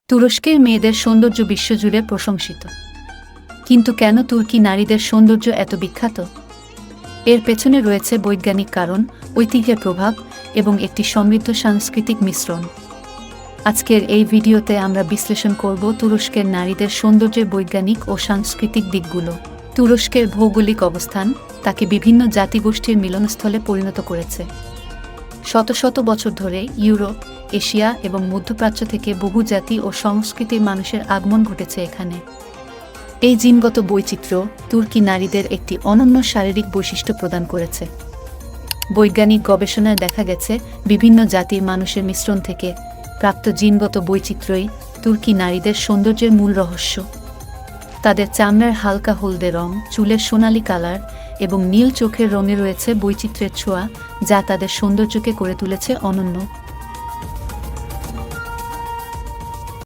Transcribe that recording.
তুরস্কের মেয়েদের সৌন্দর্য বিশ্বজুড়ে প্রশংসিত। কিন্তু কেন তুর্কি নারীদের সৌন্দর্য এত বিখ্যাত? এর পেছনে রয়েছে বৈজ্ঞানিক কারণ, ঐতিহ্যের প্রভাব এবং একটি সমৃদ্ধ সাংস্কৃতিক মিশ্রণ। আজকের এই ভিডিওতে আমরা বিশ্লেষণ করব তুরস্কের নারীদের সৌন্দর্যের বৈজ্ঞানিক ও সাংস্কৃতিক দিকগুলো। তুরস্কের ভৌগোলিক অবস্থান তাকে বিভিন্ন জাতিগোষ্ঠীর মিলনস্থলে পরিণত করেছে। শত শত বছর ধরে ইউরোপ, এশিয়া এবং মধ্যপ্রাচ্য থেকে বহু জাতি ও সংস্কৃতির মানুষের আগমন ঘটেছে এখানে। এই জিনগত বৈচিত্র্য তুর্কি নারীদের একটি অনন্য শারীরিক বৈশিষ্ট্য প্রদান করেছে। বৈজ্ঞানিক গবেষণায় দেখা গেছে, বিভিন্ন জাতির মানুষের মিশ্রণ থেকে প্রাপ্ত জিনগত বৈচিত্র্যই তুর্কি নারীদের সৌন্দর্যের মূল রহস্য। তাদের চামড়ার হালকা হলদে রং, চুলের সোনালি কালার এবং নীল চোখের রঙে রয়েছে বৈচিত্র্যের ছোঁয়া, যা তাদের সৌন্দর্যকে করে তুলেছে অনন্য।